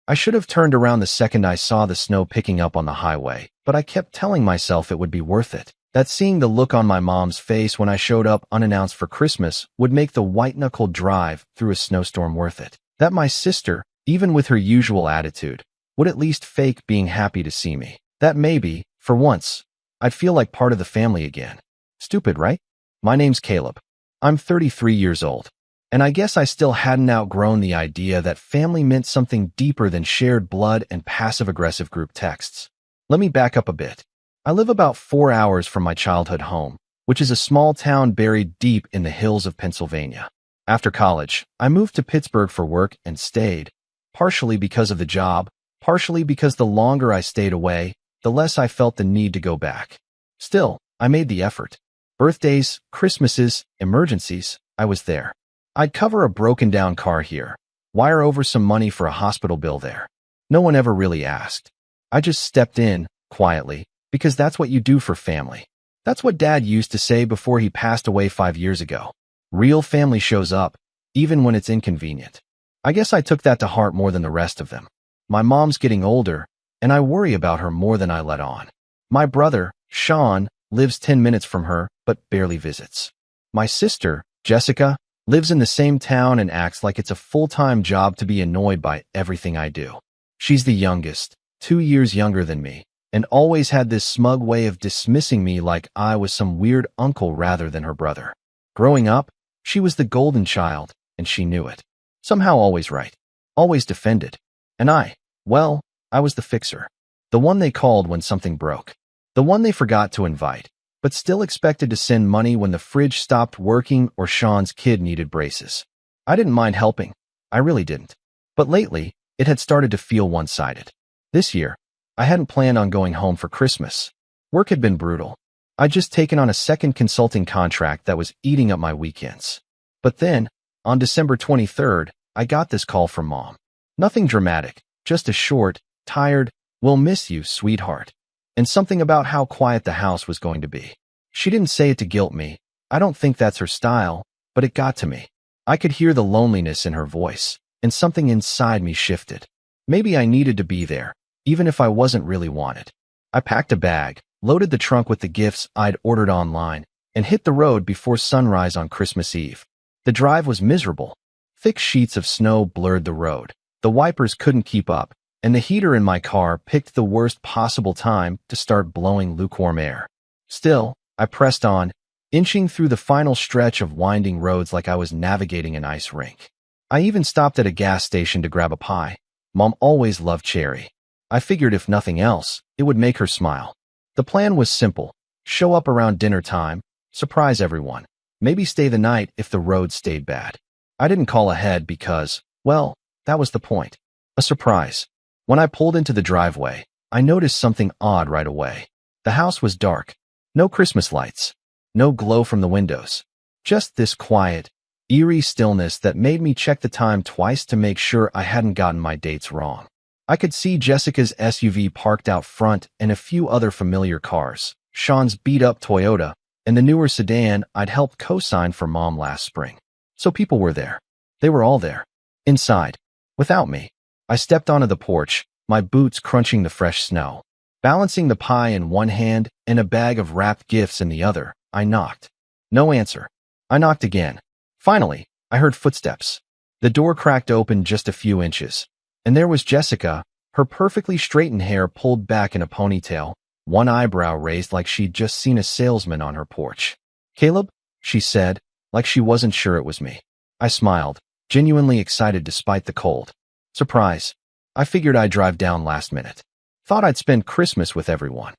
I should have turned around the second I saw the snow picking up on the highway, but I kept telling myself it would be worth it. That seeing the look on my mom's face when I showed up unannounced for Christmas would make the white-knuckled drive through a snowstorm worth it. That my sister, even with her usual attitude, would at least fake being happy to see me. That maybe, for once, I'd feel like part of the family again. Stupid, right? My name's Caleb. I'm 33 years old. And I guess I still hadn't outgrown the idea that family meant something deeper than shared blood and passive-aggressive group texts. Let me back up a bit. I live about 4 hours from my childhood home, which is a small town buried deep in the hills of Pennsylvania. After college, I moved to Pittsburgh for work and stayed, partially because of the job, partially because the longer I stayed away, the less I felt the need to go back. Still, I made the effort. Birthdays, Christmases, emergencies, I was there. I'd cover a broken-down car here, wire over some money for a hospital bill there. No one ever really asked. I just stepped in, quietly, because that's what you do for family. That's what Dad used to say before he passed away 5 years ago. Real family shows up, even when it's inconvenient. I guess I took that to heart more than the rest of them. My mom's getting older, and I worry about her more than I let on. My brother, Sean, lives 10 minutes from her, but barely visits. My sister, Jessica, lives in the same town and acts like it's a full-time job to be annoyed by everything I do. She's the youngest, 2 years younger than me, and always had this smug way of dismissing me like I was some weird uncle rather than her brother. Growing up, she was the golden child, and she knew it. Somehow always right, always defended. And I was the fixer. The one they called when something broke. The one they forgot to invite, but still expected to send money when the fridge stopped working or Sean's kid needed braces. I didn't mind helping. I really didn't. But lately, it had started to feel one-sided. This year, I hadn't planned on going home for Christmas. Work had been brutal. I'd just taken on a second consulting contract that was eating up my weekends. But then, on December 23rd, I got this call from Mom. Nothing dramatic, just a short, tired, "We'll miss you, sweetheart," and something about how quiet the house was going to be. She didn't say it to guilt me. I don't think that's her style, but it got to me. I could hear the loneliness in her voice, and something inside me shifted. Maybe I needed to be there, even if I wasn't really wanted. I packed a bag, loaded the trunk with the gifts I'd ordered online, and hit the road before sunrise on Christmas Eve. The drive was miserable. Thick sheets of snow blurred the road. The wipers couldn't keep up, and the heater in my car picked the worst possible time to start blowing lukewarm air. Still, I pressed on, inching through the final stretch of winding roads like I was navigating an ice rink. I even stopped at a gas station to grab a pie. Mom always loved cherry. I figured if nothing else, it would make her smile. The plan was simple. Show up around dinner time, surprise everyone, maybe stay the night if the road stayed bad. I didn't call ahead because, well, that was the point. A surprise. When I pulled into the driveway, I noticed something odd right away. The house was dark. No Christmas lights. No glow from the windows. Just this quiet, eerie stillness that made me check the time twice to make sure I hadn't gotten my dates wrong. I could see Jessica's SUV parked out front and a few other familiar cars, Sean's beat-up Toyota, and the newer sedan I'd helped co-sign for Mom last spring. So people were there. They were all there. Inside. Without me. I stepped onto the porch, my boots crunching the fresh snow. Balancing the pie in one hand and a bag of wrapped gifts in the other, I knocked. No answer. I knocked again. Finally, I heard footsteps. The door cracked open just a few inches. And there was Jessica, her perfectly straightened hair pulled back in a ponytail, one eyebrow raised like she'd just seen a salesman on her porch. "Caleb?" she said, like she wasn't sure it was me. I smiled, genuinely excited despite the cold. Surprise. I figured I'd drive down last minute. Thought I'd spend Christmas with everyone.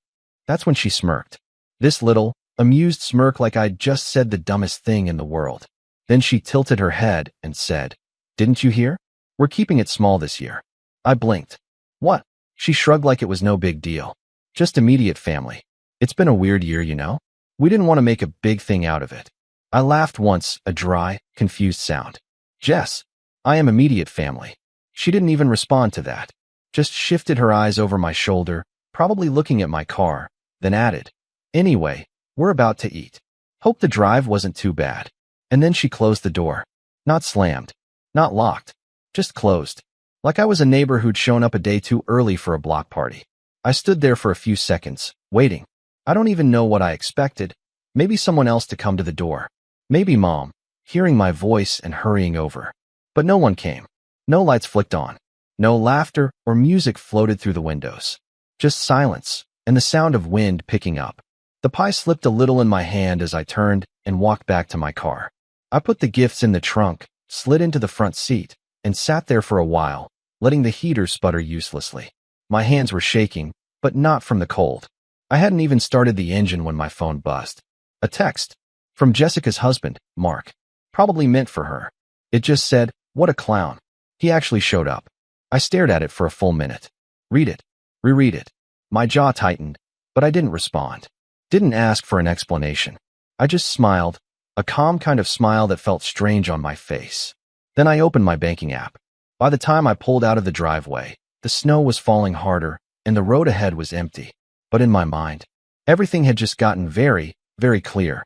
That's when she smirked. This little, amused smirk like I'd just said the dumbest thing in the world. Then she tilted her head and said, "Didn't you hear? We're keeping it small this year." I blinked. "What?" She shrugged like it was no big deal. "Just immediate family. It's been a weird year, you know? We didn't want to make a big thing out of it." I laughed once, a dry, confused sound. "Jess, I am immediate family." She didn't even respond to that. Just shifted her eyes over my shoulder, probably looking at my car, then added, "Anyway, we're about to eat. Hope the drive wasn't too bad." And then she closed the door. Not slammed. Not locked. Just closed. Like I was a neighbor who'd shown up a day too early for a block party. I stood there for a few seconds, waiting. I don't even know what I expected. Maybe someone else to come to the door. Maybe Mom, hearing my voice and hurrying over. But no one came. No lights flicked on. No laughter or music floated through the windows. Just silence and the sound of wind picking up. The pie slipped a little in my hand as I turned and walked back to my car. I put the gifts in the trunk, slid into the front seat, and sat there for a while, letting the heater sputter uselessly. My hands were shaking, but not from the cold. I hadn't even started the engine when my phone buzzed. A text from Jessica's husband, Mark. Probably meant for her. It just said, "What a clown." He actually showed up. I stared at it for a full minute. Read it. Reread it. My jaw tightened, but I didn't respond. Didn't ask for an explanation. I just smiled, a calm kind of smile that felt strange on my face. Then I opened my banking app. By the time I pulled out of the driveway, the snow was falling harder and the road ahead was empty. But in my mind, everything had just gotten very, very clear.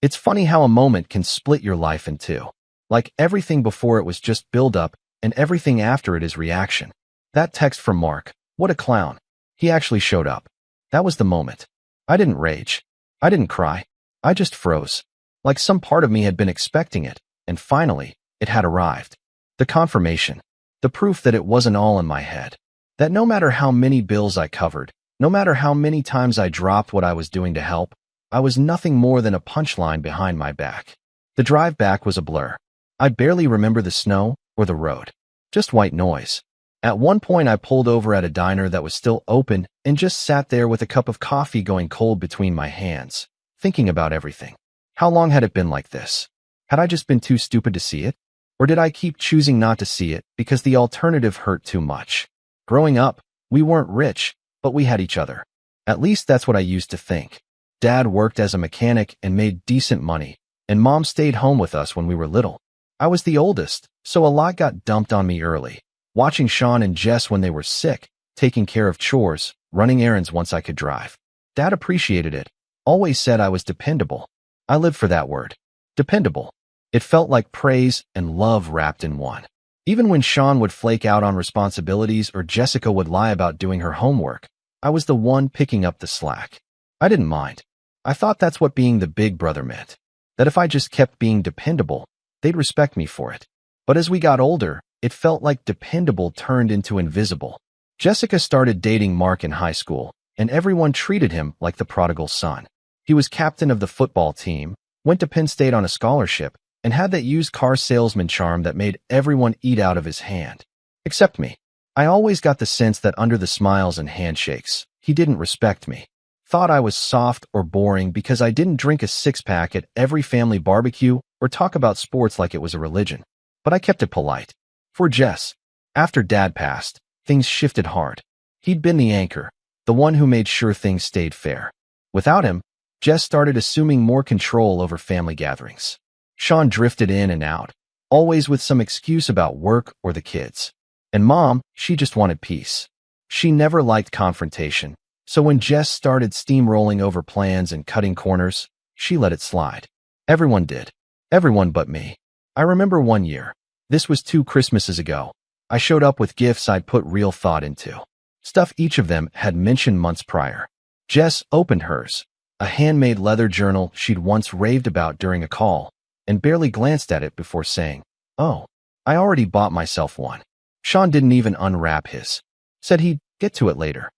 It's funny how a moment can split your life in two. Like everything before it was just build-up and everything after it is reaction. That text from Mark, "What a clown." He actually showed up. That was the moment. I didn't rage. I didn't cry. I just froze. Like some part of me had been expecting it, and finally, it had arrived. The confirmation. The proof that it wasn't all in my head. That no matter how many bills I covered, no matter how many times I dropped what I was doing to help, I was nothing more than a punchline behind my back. The drive back was a blur. I barely remember the snow or the road. Just white noise. At one point I pulled over at a diner that was still open and just sat there with a cup of coffee going cold between my hands, thinking about everything. How long had it been like this? Had I just been too stupid to see it? Or did I keep choosing not to see it because the alternative hurt too much? Growing up, we weren't rich, but we had each other. At least that's what I used to think. Dad worked as a mechanic and made decent money, and Mom stayed home with us when we were little. I was the oldest, so a lot got dumped on me early. Watching Sean and Jess when they were sick, taking care of chores, running errands once I could drive. Dad appreciated it, always said I was dependable. I lived for that word. Dependable. It felt like praise and love wrapped in one. Even when Sean would flake out on responsibilities or Jessica would lie about doing her homework, I was the one picking up the slack. I didn't mind. I thought that's what being the big brother meant. That if I just kept being dependable, they'd respect me for it. But as we got older, it felt like dependable turned into invisible. Jessica started dating Mark in high school, and everyone treated him like the prodigal son. He was captain of the football team, went to Penn State on a scholarship, and had that used car salesman charm that made everyone eat out of his hand. Except me. I always got the sense that under the smiles and handshakes, he didn't respect me. Thought I was soft or boring because I didn't drink a six-pack at every family barbecue or talk about sports like it was a religion. But I kept it polite. For Jess, after Dad passed, things shifted hard. He'd been the anchor, the one who made sure things stayed fair. Without him, Jess started assuming more control over family gatherings. Sean drifted in and out, always with some excuse about work or the kids. And Mom, she just wanted peace. She never liked confrontation, so when Jess started steamrolling over plans and cutting corners, she let it slide. Everyone did. Everyone but me. I remember one year. This was 2 Christmases ago. I showed up with gifts I'd put real thought into. Stuff each of them had mentioned months prior. Jess opened hers, a handmade leather journal she'd once raved about during a call, and barely glanced at it before saying, "Oh, I already bought myself one." Sean didn't even unwrap his. Said he'd get to it later.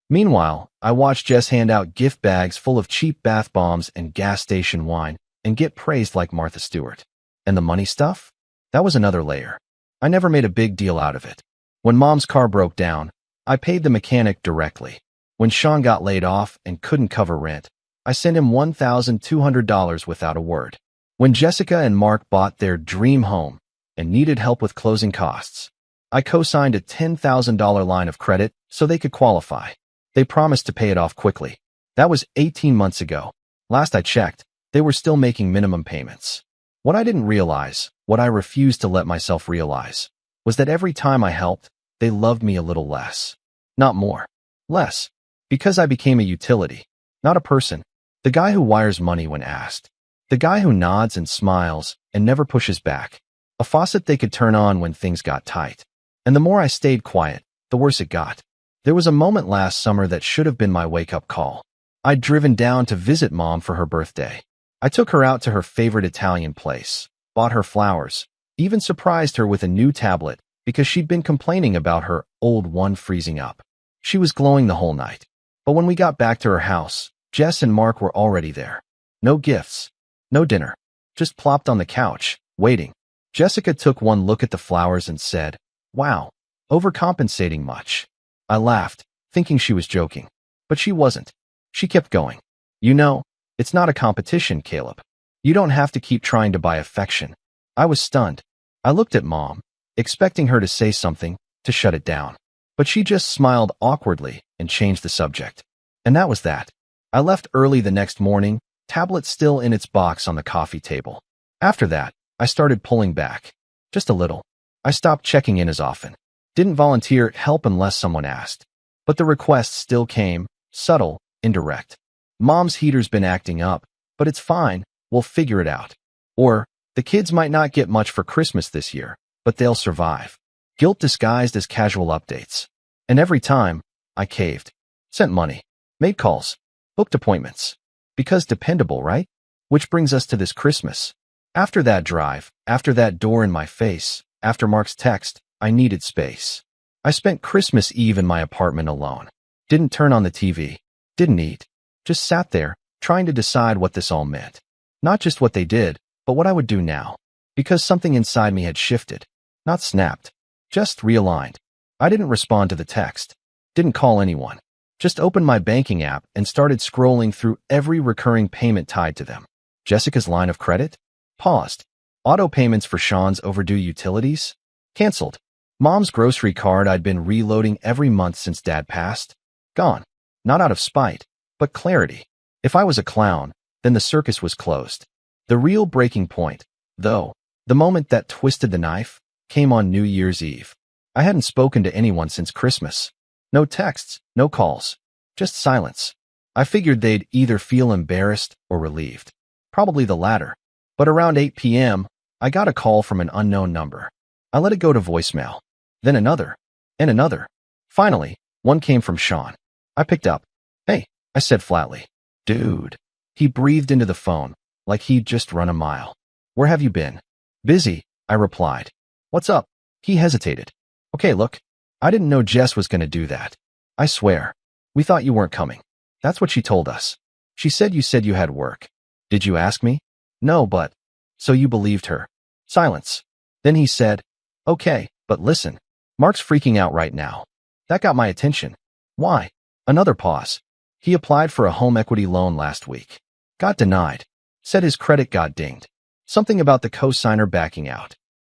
Meanwhile, I watched Jess hand out gift bags full of cheap bath bombs and gas station wine and get praised like Martha Stewart. And the money stuff? That was another layer. I never made a big deal out of it. When Mom's car broke down, I paid the mechanic directly. When Sean got laid off and couldn't cover rent, I sent him $1,200 without a word. When Jessica and Mark bought their dream home and needed help with closing costs, I co-signed a $10,000 line of credit so they could qualify. They promised to pay it off quickly. That was 18 months ago. Last I checked, they were still making minimum payments. What I didn't realize, what I refused to let myself realize, was that every time I helped, they loved me a little less. Not more. Less. Because I became a utility. Not a person. The guy who wires money when asked. The guy who nods and smiles and never pushes back. A faucet they could turn on when things got tight. And the more I stayed quiet, the worse it got. There was a moment last summer that should have been my wake-up call. I'd driven down to visit Mom for her birthday. I took her out to her favorite Italian place, bought her flowers, even surprised her with a new tablet because she'd been complaining about her old one freezing up. She was glowing the whole night. But when we got back to her house, Jess and Mark were already there. No gifts, no dinner, just plopped on the couch, waiting. Jessica took one look at the flowers and said, "Wow, overcompensating much." I laughed, thinking she was joking. But she wasn't. She kept going. "You know, it's not a competition, Caleb. You don't have to keep trying to buy affection." I was stunned. I looked at Mom, expecting her to say something, to shut it down. But she just smiled awkwardly and changed the subject. And that was that. I left early the next morning, tablet still in its box on the coffee table. After that, I started pulling back. Just a little. I stopped checking in as often. Didn't volunteer help unless someone asked. But the requests still came, subtle, indirect. "Mom's heater's been acting up, but it's fine, we'll figure it out." Or, "The kids might not get much for Christmas this year, but they'll survive." Guilt disguised as casual updates. And every time, I caved. Sent money. Made calls. Booked appointments. Because dependable, right? Which brings us to this Christmas. After that drive, after that door in my face, after Mark's text, I needed space. I spent Christmas Eve in my apartment alone. Didn't turn on the TV. Didn't eat. Just sat there, trying to decide what this all meant. Not just what they did, but what I would do now. Because something inside me had shifted. Not snapped. Just realigned. I didn't respond to the text. Didn't call anyone. Just opened my banking app and started scrolling through every recurring payment tied to them. Jessica's line of credit? Paused. Auto payments for Sean's overdue utilities? Canceled. Mom's grocery card I'd been reloading every month since Dad passed? Gone. Not out of spite, but clarity. If I was a clown, then the circus was closed. The real breaking point, though, the moment that twisted the knife, came on New Year's Eve. I hadn't spoken to anyone since Christmas. No texts, no calls. Just silence. I figured they'd either feel embarrassed or relieved. Probably the latter. But around 8 p.m., I got a call from an unknown number. I let it go to voicemail. Then another. And another. Finally, one came from Sean. I picked up. "Hey," I said flatly. "Dude." He breathed into the phone, like he'd just run a mile. "Where have you been?" "Busy," I replied. "What's up?" He hesitated. "Okay, look. I didn't know Jess was going to do that. I swear. We thought you weren't coming." That's what she told us. "She said you had work." "Did you ask me?" "No, but..." "So you believed her." Silence. Then he said, "Okay, but listen. Mark's freaking out right now." That got my attention. "Why?" Another pause. "He applied for a home equity loan last week. Got denied. Said his credit got dinged. Something about the co-signer backing out."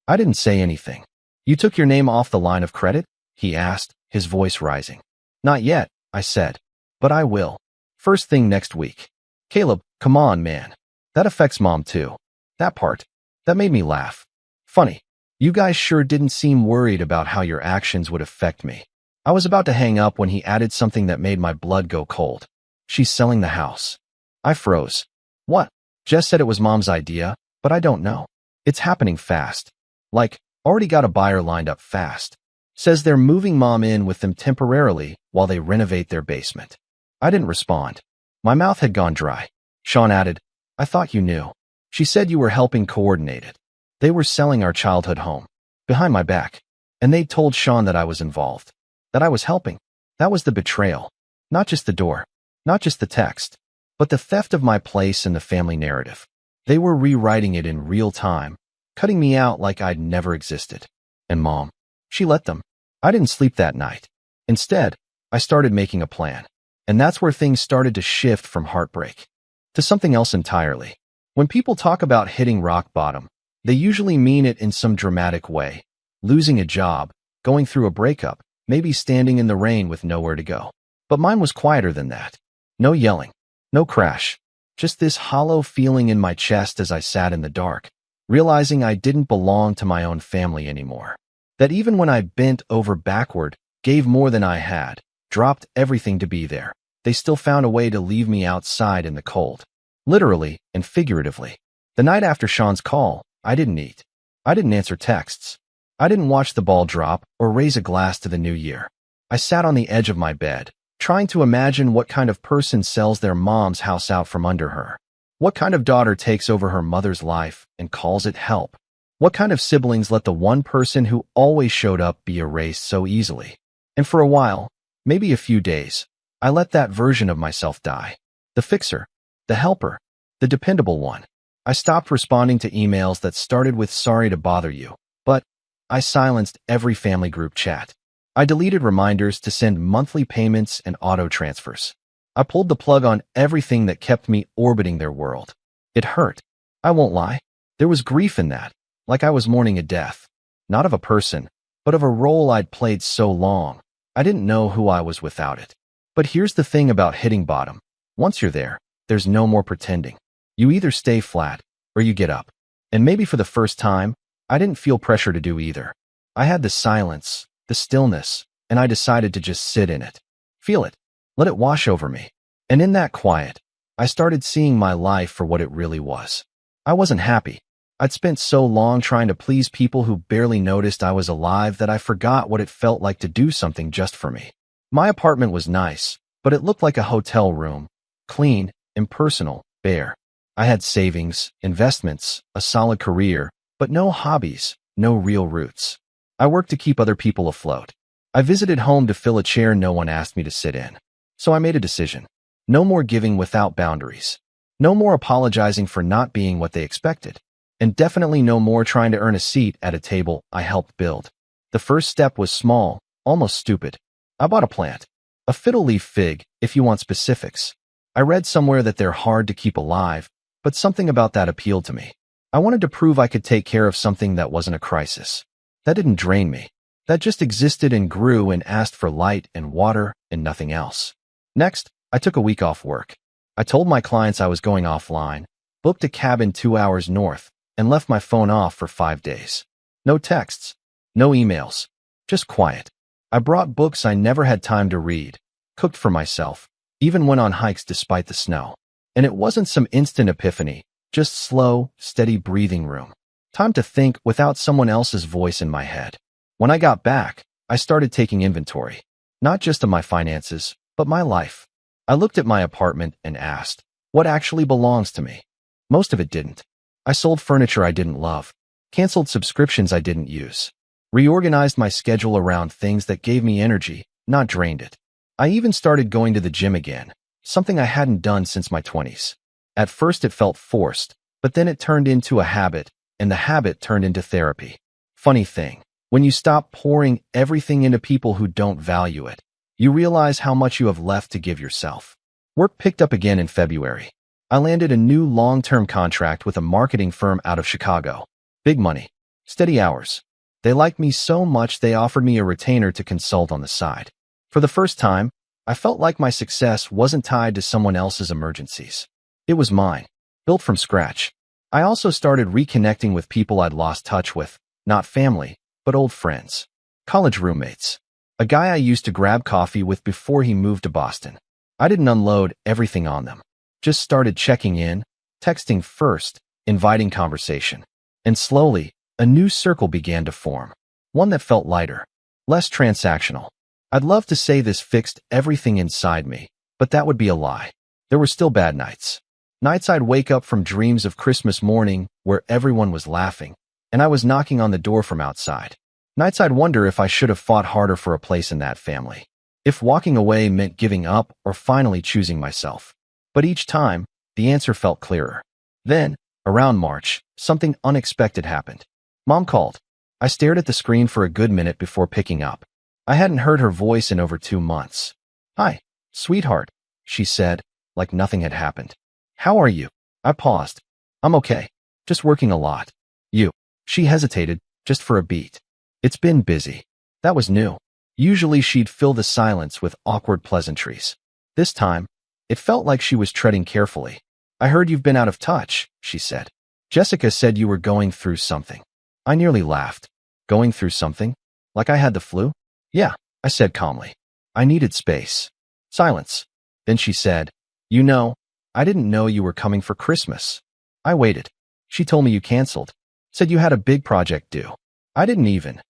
I didn't say anything. "You took your name off the line of credit?" he asked, his voice rising. "Not yet," I said. "But I will. First thing next week." "Caleb, come on, man. That affects Mom too." That part. That made me laugh. "Funny. You guys sure didn't seem worried about how your actions would affect me." I was about to hang up when he added something that made my blood go cold. "She's selling the house." I froze. "What?" Jess said it was Mom's idea, but I don't know. It's happening fast. Like, already got a buyer lined up fast. Says they're moving Mom in with them temporarily while they renovate their basement. I didn't respond. My mouth had gone dry. Sean added, "I thought you knew. She said you were helping coordinate it. They were selling our childhood home. Behind my back. And they told Sean that I was involved. That I was helping. That was the betrayal. Not just the door. Not just the text. But the theft of my place in the family narrative. They were rewriting it in real time, cutting me out like I'd never existed. And Mom, she let them. I didn't sleep that night. Instead, I started making a plan. And that's where things started to shift from heartbreak to something else entirely. When people talk about hitting rock bottom, they usually mean it in some dramatic way. Losing a job, going through a breakup, maybe standing in the rain with nowhere to go. But mine was quieter than that. No yelling. No crash. Just this hollow feeling in my chest as I sat in the dark, realizing I didn't belong to my own family anymore. That even when I bent over backward, gave more than I had, dropped everything to be there, they still found a way to leave me outside in the cold. Literally and figuratively. The night after Sean's call, I didn't eat. I didn't answer texts. I didn't watch the ball drop or raise a glass to the new year. I sat on the edge of my bed, trying to imagine what kind of person sells their mom's house out from under her. What kind of daughter takes over her mother's life and calls it help? What kind of siblings let the one person who always showed up be erased so easily? And for a while, maybe a few days, I let that version of myself die. The fixer, the helper, the dependable one. I stopped responding to emails that started with "sorry to bother you," but I silenced every family group chat. I deleted reminders to send monthly payments and auto transfers. I pulled the plug on everything that kept me orbiting their world. It hurt. I won't lie. There was grief in that, like I was mourning a death. Not of a person, but of a role I'd played so long. I didn't know who I was without it. But here's the thing about hitting bottom. Once you're there, there's no more pretending. You either stay flat, or you get up. And maybe for the first time, I didn't feel pressure to do either. I had the silence, the stillness, and I decided to just sit in it. Feel it. Let it wash over me. And in that quiet, I started seeing my life for what it really was. I wasn't happy. I'd spent so long trying to please people who barely noticed I was alive that I forgot what it felt like to do something just for me. My apartment was nice, but it looked like a hotel room. Clean, impersonal, bare. I had savings, investments, a solid career, but no hobbies, no real roots. I worked to keep other people afloat. I visited home to fill a chair no one asked me to sit in. So I made a decision. No more giving without boundaries. No more apologizing for not being what they expected. And definitely no more trying to earn a seat at a table I helped build. The first step was small, almost stupid. I bought a plant. A fiddle leaf fig, if you want specifics. I read somewhere that they're hard to keep alive, but something about that appealed to me. I wanted to prove I could take care of something that wasn't a crisis. That didn't drain me. That just existed and grew and asked for light and water and nothing else. Next, I took a week off work. I told my clients I was going offline, booked a cabin 2 hours north, and left my phone off for 5 days. No texts, no emails, just quiet. I brought books I never had time to read, cooked for myself, even went on hikes despite the snow. And it wasn't some instant epiphany, just slow, steady breathing room. Time to think without someone else's voice in my head. When I got back, I started taking inventory, not just of my finances, but my life. I looked at my apartment and asked, what actually belongs to me? Most of it didn't. I sold furniture I didn't love, canceled subscriptions I didn't use, reorganized my schedule around things that gave me energy, not drained it. I even started going to the gym again, something I hadn't done since my 20s. At first it felt forced, but then it turned into a habit, and the habit turned into therapy. Funny thing, when you stop pouring everything into people who don't value it, you realize how much you have left to give yourself. Work picked up again in February. I landed a new long-term contract with a marketing firm out of Chicago. Big money, steady hours. They liked me so much they offered me a retainer to consult on the side. For the first time, I felt like my success wasn't tied to someone else's emergencies. It was mine, built from scratch. I also started reconnecting with people I'd lost touch with, not family, but old friends. College roommates. A guy I used to grab coffee with before he moved to Boston. I didn't unload everything on them. Just started checking in, texting first, inviting conversation. And slowly, a new circle began to form. One that felt lighter, less transactional. I'd love to say this fixed everything inside me, but that would be a lie. There were still bad nights. Nights I'd wake up from dreams of Christmas morning where everyone was laughing, and I was knocking on the door from outside. Nights I'd wonder if I should have fought harder for a place in that family. If walking away meant giving up or finally choosing myself. But each time, the answer felt clearer. Then, around March, something unexpected happened. Mom called. I stared at the screen for a good minute before picking up. I hadn't heard her voice in over 2 months. Hi, sweetheart, she said, like nothing had happened. How are you? I paused. I'm okay. Just working a lot. You. She hesitated, just for a beat. It's been busy. That was new. Usually she'd fill the silence with awkward pleasantries. This time, it felt like she was treading carefully. I heard you've been out of touch, she said. Jessica said you were going through something. I nearly laughed. Going through something? Like I had the flu? Yeah, I said calmly. I needed space. Silence. Then she said, you know, I didn't know you were coming for Christmas. I waited. She told me you canceled. Said you had a big project due. I didn't even.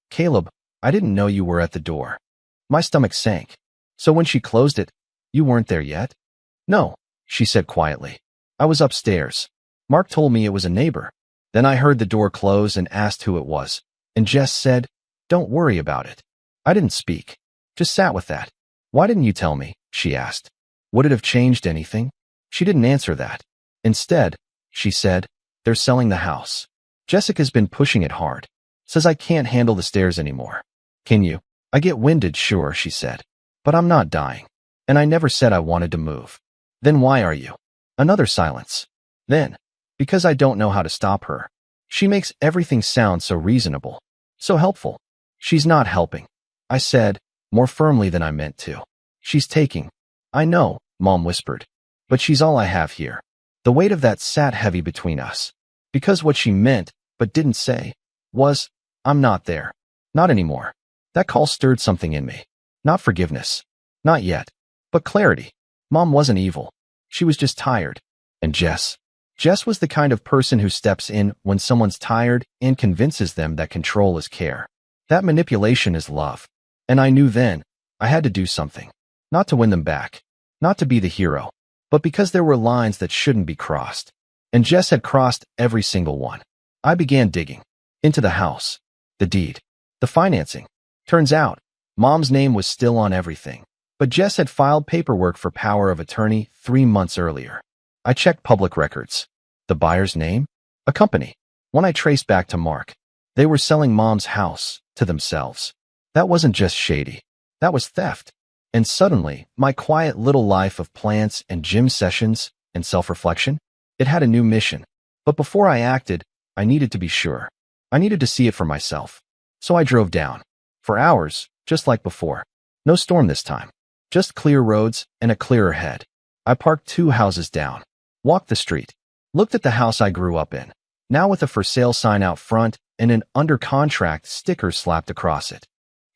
Caleb, I didn't know you were at the door. My stomach sank. So when she closed it, you weren't there yet? No, she said quietly. I was upstairs. Mark told me it was a neighbor. Then I heard the door close and asked who it was. And Jess said, don't worry about it. I didn't speak. Just sat with that. Why didn't you tell me? She asked. Would it have changed anything? She didn't answer that. Instead, she said, they're selling the house. Jessica's been pushing it hard. Says I can't handle the stairs anymore. Can you? I get winded, sure, she said. But I'm not dying. And I never said I wanted to move. Then why are you? Another silence. Then, because I don't know how to stop her. She makes everything sound so reasonable. So helpful. She's not helping. I said, more firmly than I meant to. She's taking. I know, Mom whispered. But she's all I have here. The weight of that sat heavy between us. Because what she meant, but didn't say, was, I'm not there. Not anymore. That call stirred something in me. Not forgiveness. Not yet. But clarity. Mom wasn't evil. She was just tired. And Jess was the kind of person who steps in when someone's tired and convinces them that control is care. That manipulation is love. And I knew then, I had to do something. Not to win them back. Not to be the hero. But because there were lines that shouldn't be crossed. And Jess had crossed every single one. I began digging. Into the house. The deed. The financing. Turns out, Mom's name was still on everything. But Jess had filed paperwork for power of attorney 3 months earlier. I checked public records. The buyer's name? A company. When I traced back to Mark, they were selling Mom's house to themselves. That wasn't just shady. That was theft. And suddenly, my quiet little life of plants and gym sessions and self-reflection, it had a new mission. But before I acted, I needed to be sure. I needed to see it for myself. So I drove down. For hours, just like before. No storm this time. Just clear roads and a clearer head. I parked 2 houses down. Walked the street. Looked at the house I grew up in. Now with a for sale sign out front and an under contract sticker slapped across it.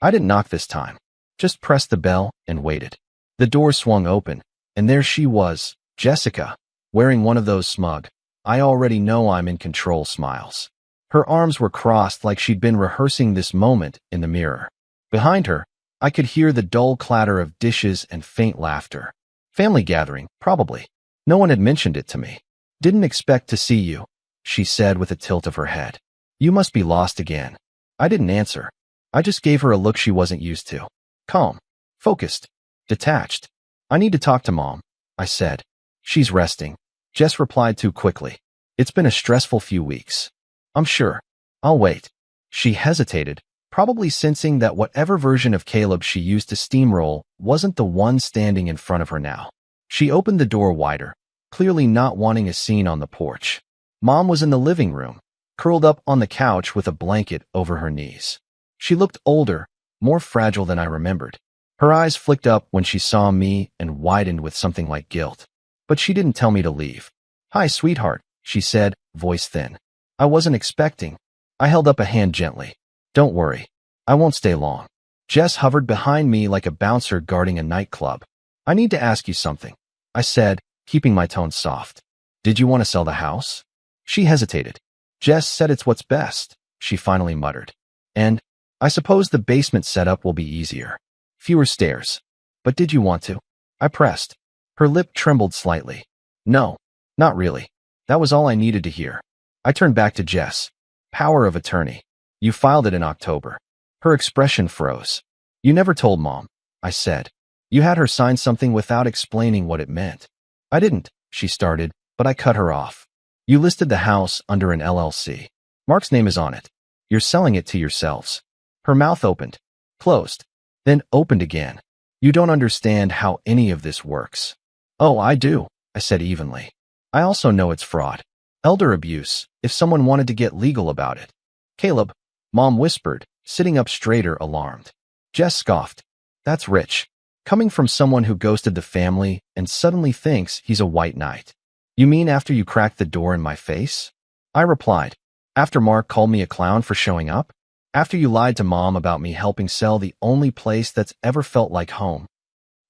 I didn't knock this time. Just pressed the bell and waited. The door swung open, and there she was, Jessica, wearing one of those smug, I already know I'm in control smiles. Her arms were crossed like she'd been rehearsing this moment in the mirror. Behind her, I could hear the dull clatter of dishes and faint laughter. Family gathering, probably. No one had mentioned it to me. Didn't expect to see you, she said with a tilt of her head. You must be lost again. I didn't answer. I just gave her a look she wasn't used to. Calm, focused, detached. I need to talk to Mom, I said. She's resting. Jess replied too quickly. It's been a stressful few weeks. I'm sure. I'll wait. She hesitated, probably sensing that whatever version of Caleb she used to steamroll wasn't the one standing in front of her now. She opened the door wider, clearly not wanting a scene on the porch. Mom was in the living room, curled up on the couch with a blanket over her knees. She looked older, more fragile than I remembered. Her eyes flicked up when she saw me and widened with something like guilt. But she didn't tell me to leave. Hi, sweetheart, she said, voice thin. I wasn't expecting. I held up a hand gently. Don't worry. I won't stay long. Jess hovered behind me like a bouncer guarding a nightclub. I need to ask you something, I said, keeping my tone soft. Did you want to sell the house? She hesitated. Jess said it's what's best, she finally muttered. And I suppose the basement setup will be easier. Fewer stairs. But did you want to? I pressed. Her lip trembled slightly. No, not really. That was all I needed to hear. I turned back to Jess. Power of attorney. You filed it in October. Her expression froze. You never told Mom, I said. You had her sign something without explaining what it meant. I didn't, she started, but I cut her off. You listed the house under an LLC. Mark's name is on it. You're selling it to yourselves. Her mouth opened, closed, then opened again. You don't understand how any of this works. Oh, I do, I said evenly. I also know it's fraud. Elder abuse, if someone wanted to get legal about it. Caleb, Mom whispered, sitting up straighter, alarmed. Jess scoffed. That's rich. Coming from someone who ghosted the family and suddenly thinks he's a white knight. You mean after you cracked the door in my face? I replied. After Mark called me a clown for showing up? After you lied to Mom about me helping sell the only place that's ever felt like home?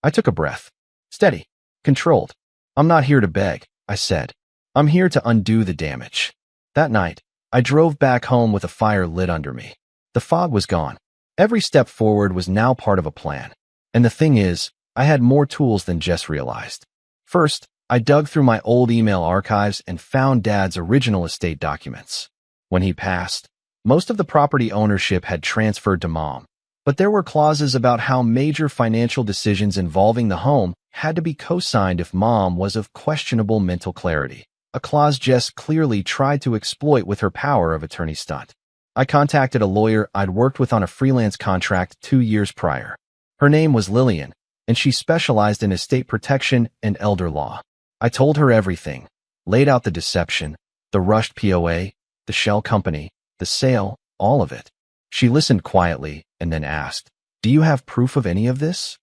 I took a breath. Steady. Controlled. I'm not here to beg, I said. I'm here to undo the damage. That night, I drove back home with a fire lit under me. The fog was gone. Every step forward was now part of a plan. And the thing is, I had more tools than Jess realized. First, I dug through my old email archives and found Dad's original estate documents. When he passed, most of the property ownership had transferred to Mom, but there were clauses about how major financial decisions involving the home had to be co-signed if Mom was of questionable mental clarity, a clause Jess clearly tried to exploit with her power of attorney stunt. I contacted a lawyer I'd worked with on a freelance contract 2 years prior. Her name was Lillian, and she specialized in estate protection and elder law. I told her everything, laid out the deception, the rushed POA, the shell company, the sale, all of it. She listened quietly and then asked, "Do you have proof of any of this?"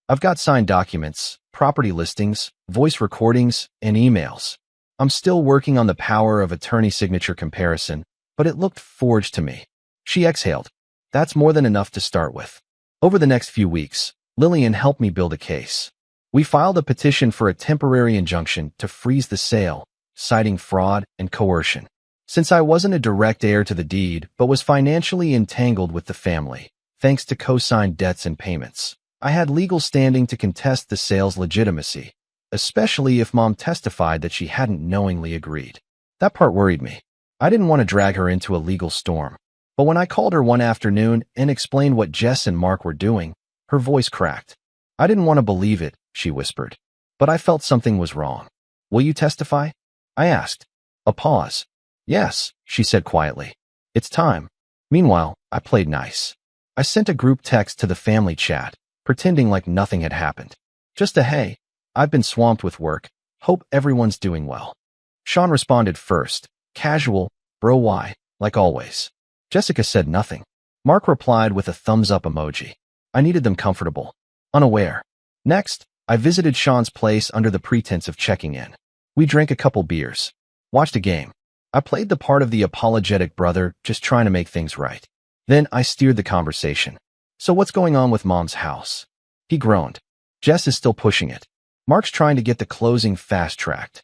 "I've got signed documents, property listings, voice recordings, and emails. I'm still working on the power of attorney signature comparison, but it looked forged to me." She exhaled. "That's more than enough to start with." Over the next few weeks, Lillian helped me build a case. We filed a petition for a temporary injunction to freeze the sale, citing fraud and coercion. Since I wasn't a direct heir to the deed but was financially entangled with the family, thanks to co-signed debts and payments, I had legal standing to contest the sale's legitimacy, especially if Mom testified that she hadn't knowingly agreed. That part worried me. I didn't want to drag her into a legal storm. But when I called her one afternoon and explained what Jess and Mark were doing, her voice cracked. "I didn't want to believe it," she whispered, "but I felt something was wrong." "Will you testify?" I asked. A pause. "Yes," she said quietly. "It's time." Meanwhile, I played nice. I sent a group text to the family chat, pretending like nothing had happened. Just a "Hey, I've been swamped with work. Hope everyone's doing well." Sean responded first. Casual, "Bro, why?" like always. Jessica said nothing. Mark replied with a thumbs-up emoji. I needed them comfortable, unaware. Next, I visited Sean's place under the pretense of checking in. We drank a couple beers, watched a game. I played the part of the apologetic brother, just trying to make things right. Then I steered the conversation. "So what's going on with Mom's house?" He groaned. "Jess is still pushing it. Mark's trying to get the closing fast-tracked."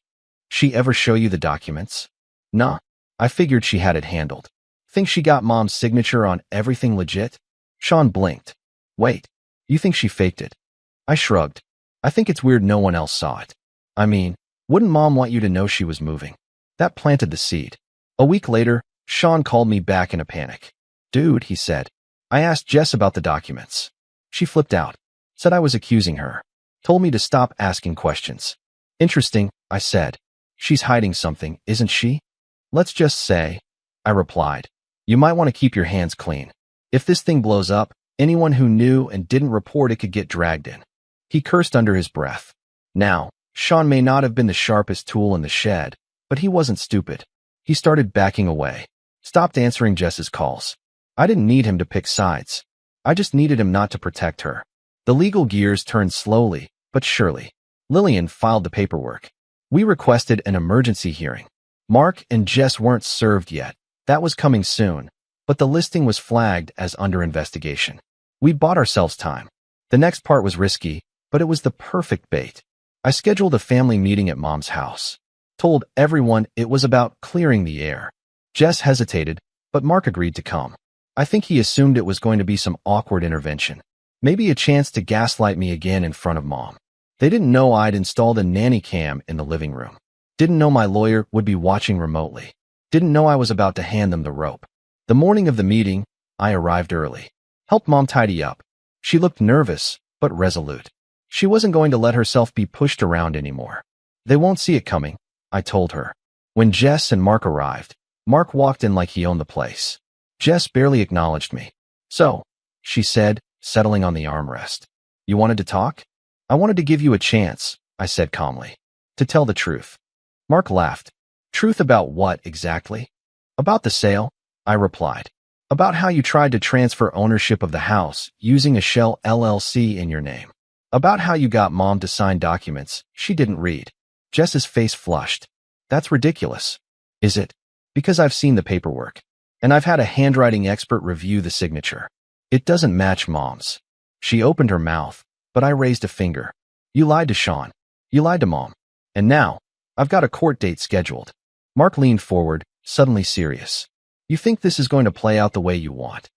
"She ever show you the documents?" "Nah. I figured she had it handled." "Think she got Mom's signature on everything legit?" Sean blinked. "Wait, you think she faked it?" I shrugged. "I think it's weird no one else saw it. I mean, wouldn't Mom want you to know she was moving?" That planted the seed. A week later, Sean called me back in a panic. "Dude," he said, "I asked Jess about the documents. She flipped out, said I was accusing her, told me to stop asking questions." "Interesting," I said. "She's hiding something, isn't she?" "Let's just say," I replied, "you might want to keep your hands clean. If this thing blows up, anyone who knew and didn't report it could get dragged in." He cursed under his breath. Now, Sean may not have been the sharpest tool in the shed, but he wasn't stupid. He started backing away, stopped answering Jess's calls. I didn't need him to pick sides. I just needed him not to protect her. The legal gears turned slowly, but surely. Lillian filed the paperwork. We requested an emergency hearing. Mark and Jess weren't served yet. That was coming soon, but the listing was flagged as under investigation. We bought ourselves time. The next part was risky, but it was the perfect bait. I scheduled a family meeting at Mom's house. Told everyone it was about clearing the air. Jess hesitated, but Mark agreed to come. I think he assumed it was going to be some awkward intervention. Maybe a chance to gaslight me again in front of Mom. They didn't know I'd installed a nanny cam in the living room. Didn't know my lawyer would be watching remotely. Didn't know I was about to hand them the rope. The morning of the meeting, I arrived early. Helped Mom tidy up. She looked nervous, but resolute. She wasn't going to let herself be pushed around anymore. "They won't see it coming," I told her. When Jess and Mark arrived, Mark walked in like he owned the place. Jess barely acknowledged me. "So," she said, settling on the armrest. "You wanted to talk?" "I wanted to give you a chance," I said calmly, "to tell the truth." Mark laughed. "Truth about what, exactly?" "About the sale," I replied. "About how you tried to transfer ownership of the house using a shell LLC in your name. About how you got Mom to sign documents she didn't read." Jess's face flushed. "That's ridiculous." "Is it?" "Because I've seen the paperwork. And I've had a handwriting expert review the signature. It doesn't match Mom's." She opened her mouth, but I raised a finger. "You lied to Sean. You lied to Mom. And now, I've got a court date scheduled." Mark leaned forward, suddenly serious. "You think this is going to play out the way you want?"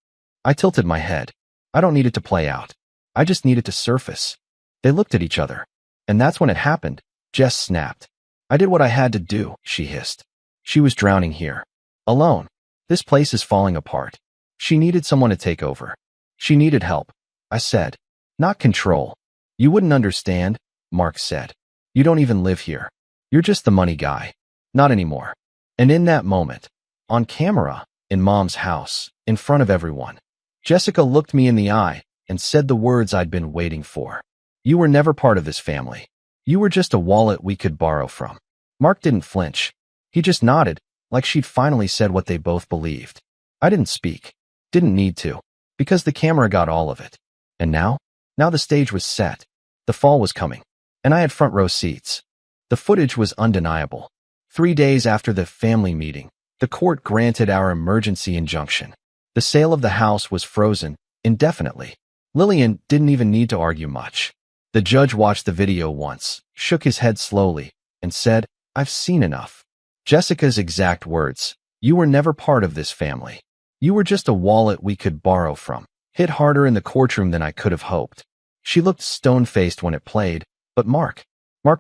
I tilted my head. I don't need it to play out. I just need it to surface. They looked at each other. And that's when it happened. Jess snapped. I did what I had to do, she hissed. She was drowning here. Alone. This place is falling apart. She needed someone to take over. She needed help. I said. Not control. You wouldn't understand, Mark said. You don't even live here. You're just the money guy. Not anymore. And in that moment, on camera, in Mom's house, in front of everyone, Jessica looked me in the eye and said the words I'd been waiting for. You were never part of this family. You were just a wallet we could borrow from. Mark didn't flinch. He just nodded, like she'd finally said what they both believed. I didn't speak. Didn't need to. Because the camera got all of it. And now? Now the stage was set. The fall was coming. And I had front row seats. The footage was undeniable. 3 days after the family meeting, the court granted our emergency injunction. The sale of the house was frozen indefinitely. Lillian didn't even need to argue much. The judge watched the video once, shook his head slowly, and said, I've seen enough. Jessica's exact words, you were never part of this family. You were just a wallet we could borrow from. Hit harder in the courtroom than I could have hoped. She looked stone-faced when it played, but Mark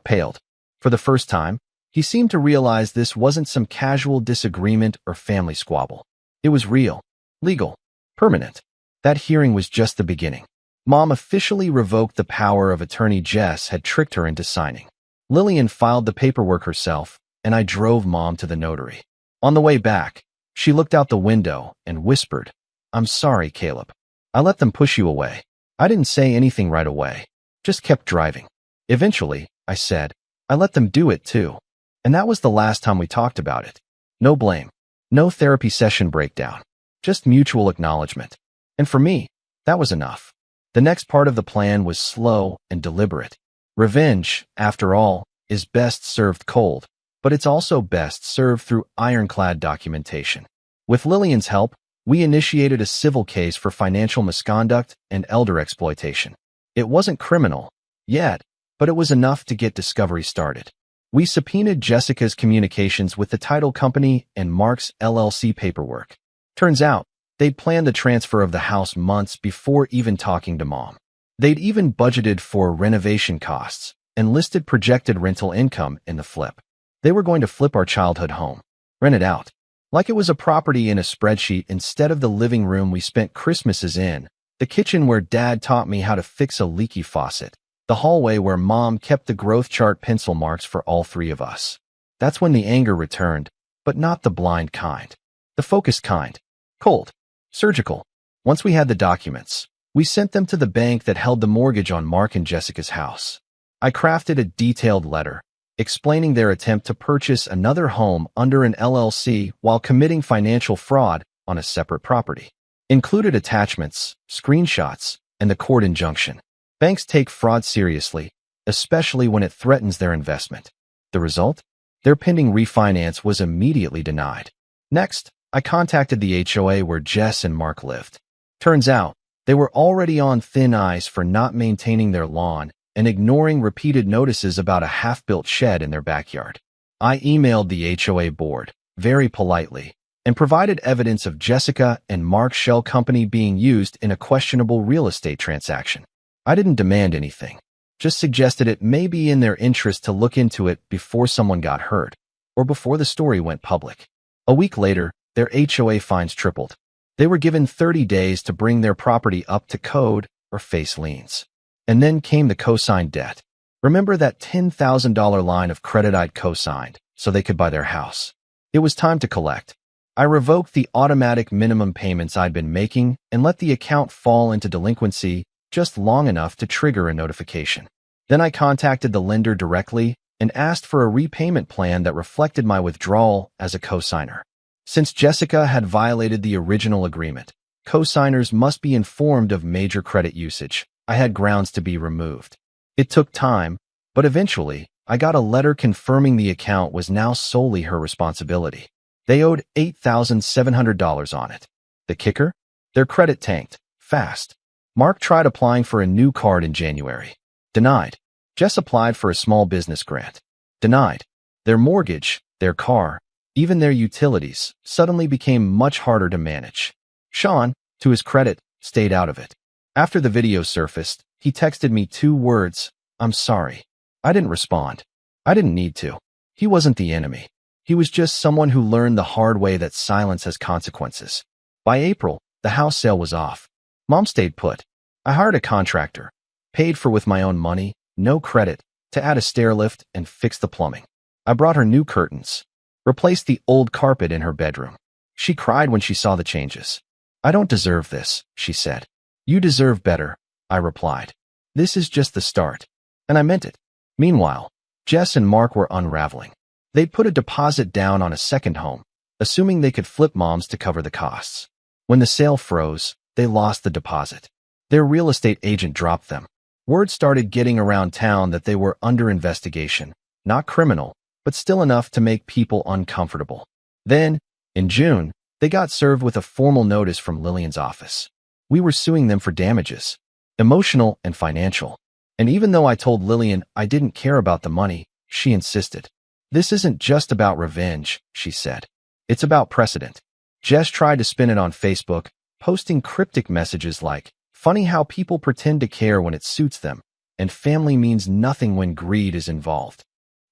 paled. For the first time, he seemed to realize this wasn't some casual disagreement or family squabble. It was real, legal, permanent. That hearing was just the beginning. Mom officially revoked the power of attorney Jess had tricked her into signing. Lillian filed the paperwork herself, and I drove Mom to the notary. On the way back, she looked out the window and whispered, I'm sorry, Caleb. I let them push you away. I didn't say anything right away. Just kept driving. Eventually, I said, I let them do it too. And that was the last time we talked about it. No blame. No therapy session breakdown. Just mutual acknowledgement. And for me, that was enough. The next part of the plan was slow and deliberate. Revenge, after all, is best served cold, but it's also best served through ironclad documentation. With Lillian's help, we initiated a civil case for financial misconduct and elder exploitation. It wasn't criminal yet, but it was enough to get discovery started. We subpoenaed Jessica's communications with the title company and Mark's LLC paperwork. Turns out, they'd planned the transfer of the house months before even talking to Mom. They'd even budgeted for renovation costs and listed projected rental income in the flip. They were going to flip our childhood home, rent it out, like it was a property in a spreadsheet instead of the living room we spent Christmases in, the kitchen where Dad taught me how to fix a leaky faucet, the hallway where Mom kept the growth chart pencil marks for all three of us. That's when the anger returned, but not the blind kind. The focused kind. Cold. Surgical. Once we had the documents, we sent them to the bank that held the mortgage on Mark and Jessica's house. I crafted a detailed letter, explaining their attempt to purchase another home under an LLC while committing financial fraud on a separate property. Included attachments, screenshots, and the court injunction. Banks take fraud seriously, especially when it threatens their investment. The result? Their pending refinance was immediately denied. Next, I contacted the HOA where Jess and Mark lived. Turns out, they were already on thin ice for not maintaining their lawn and ignoring repeated notices about a half-built shed in their backyard. I emailed the HOA board, very politely, and provided evidence of Jessica and Mark's shell company being used in a questionable real estate transaction. I didn't demand anything, just suggested it may be in their interest to look into it before someone got hurt, or before the story went public. A week later, their HOA fines tripled. They were given 30 days to bring their property up to code or face liens. And then came the co-signed debt. Remember that $10,000 line of credit I'd co-signed so they could buy their house? It was time to collect. I revoked the automatic minimum payments I'd been making and let the account fall into delinquency just long enough to trigger a notification. Then I contacted the lender directly and asked for a repayment plan that reflected my withdrawal as a co-signer. Since Jessica had violated the original agreement, co-signers must be informed of major credit usage. I had grounds to be removed. It took time, but eventually, I got a letter confirming the account was now solely her responsibility. They owed $8,700 on it. The kicker? Their credit tanked, fast. Mark tried applying for a new card in January. Denied. Jess applied for a small business grant. Denied. Their mortgage, their car, even their utilities suddenly became much harder to manage. Sean, To his credit, stayed out of it. After the video surfaced, he texted me 2 words, "I'm sorry." I didn't respond. I didn't need to. He wasn't the enemy. He was just someone who learned the hard way that silence has consequences. By April, the house sale was off. Mom stayed put. I hired a contractor, paid for with my own money, no credit, to add a stair lift and fix the plumbing. I brought her new curtains, replaced the old carpet in her bedroom. She cried when she saw the changes. "I don't deserve this," she said. "You deserve better," I replied. "This is just the start." And I meant it. Meanwhile, Jess and Mark were unraveling. They'd put a deposit down on a second home, assuming they could flip Mom's to cover the costs. When the sale froze, they lost the deposit. Their real estate agent dropped them. Word started getting around town that they were under investigation, not criminal, but still enough to make people uncomfortable. Then, in June, they got served with a formal notice from Lillian's office. We were suing them for damages, emotional and financial. And even though I told Lillian I didn't care about the money, she insisted. "This isn't just about revenge," she said. "It's about precedent." Jess tried to spin it on Facebook, posting cryptic messages like, "Funny how people pretend to care when it suits them, and family means nothing when greed is involved."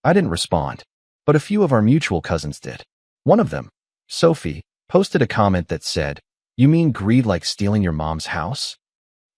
I didn't respond, but a few of our mutual cousins did. One of them, Sophie, posted a comment that said, "You mean greed like stealing your mom's house?"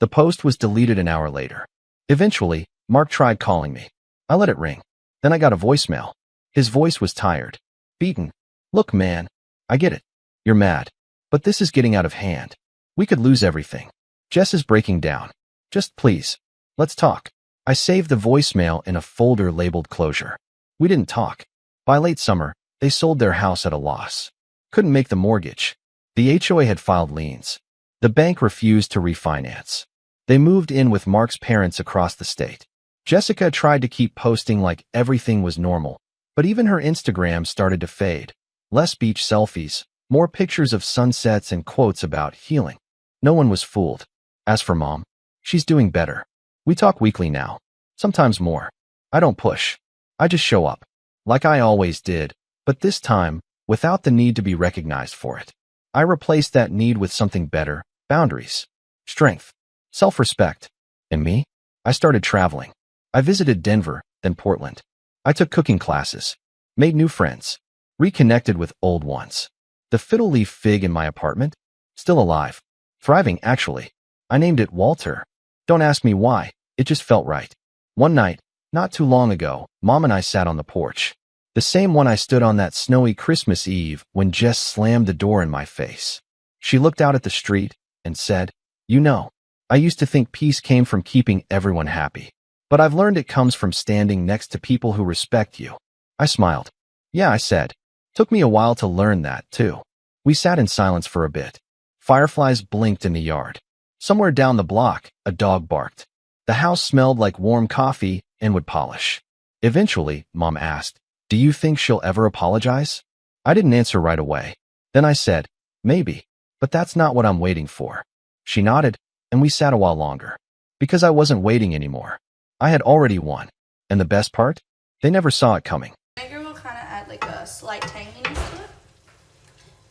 The post was deleted an hour later. Eventually, Mark tried calling me. I let it ring. Then I got a voicemail. His voice was tired, beaten. "Look, man, I get it. You're mad. But this is getting out of hand. We could lose everything. Jess is breaking down. Just please, let's talk." I saved the voicemail in a folder labeled closure. We didn't talk. By late summer, they sold their house at a loss. Couldn't make the mortgage. The HOA had filed liens. The bank refused to refinance. They moved in with Mark's parents across the state. Jessica tried to keep posting like everything was normal, but even her Instagram started to fade. Less beach selfies, more pictures of sunsets and quotes about healing. No one was fooled. As for Mom, she's doing better. We talk weekly now, sometimes more. I don't push. I just show up, like I always did, but this time, without the need to be recognized for it. I replaced that need with something better: boundaries, strength, self-respect. And me? I started traveling. I visited Denver, then Portland. I took cooking classes, made new friends, reconnected with old ones. The fiddle leaf fig in my apartment? Still alive. Thriving, actually. I named it Walter. Don't ask me why, it just felt right. One night, not too long ago, Mom and I sat on the porch. The same one I stood on that snowy Christmas Eve when Jess slammed the door in my face. She looked out at the street and said, "You know, I used to think peace came from keeping everyone happy. But I've learned it comes from standing next to people who respect you." I smiled. "Yeah," I said. "Took me a while to learn that, too." We sat in silence for a bit. Fireflies blinked in the yard. Somewhere down the block, a dog barked. The house smelled like warm coffee and wood polish. Eventually, Mom asked, "Do you think she'll ever apologize?" I didn't answer right away. Then I said, "Maybe, but that's not what I'm waiting for." She nodded, and we sat a while longer. Because I wasn't waiting anymore. I had already won. And the best part? They never saw it coming. Vinegar will kind of add like a slight tanginess to it.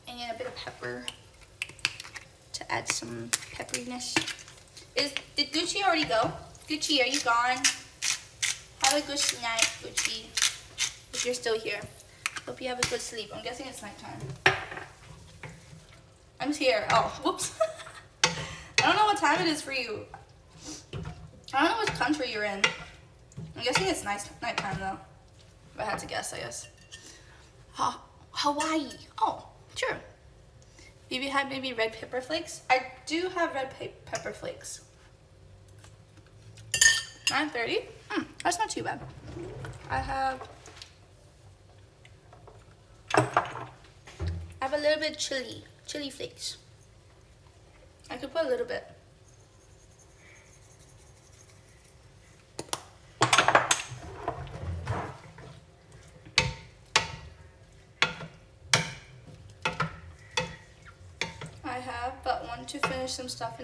And then a bit of pepper to add some pepperiness. Did Gucci already go? Gucci, are you gone? Have a good night, Gucci. If you're still here. Hope you have a good sleep. I'm guessing it's nighttime. I'm here. Oh, whoops. I don't know what time it is for you. I don't know which country you're in. I'm guessing it's nighttime though. If I had to guess, I guess. Hawaii. Oh, sure. Maybe had red pepper flakes. I do have red pepper flakes. 9:30. That's not too bad. I have a little bit chili flakes. I could put a little bit. I have but one to finish some stuff in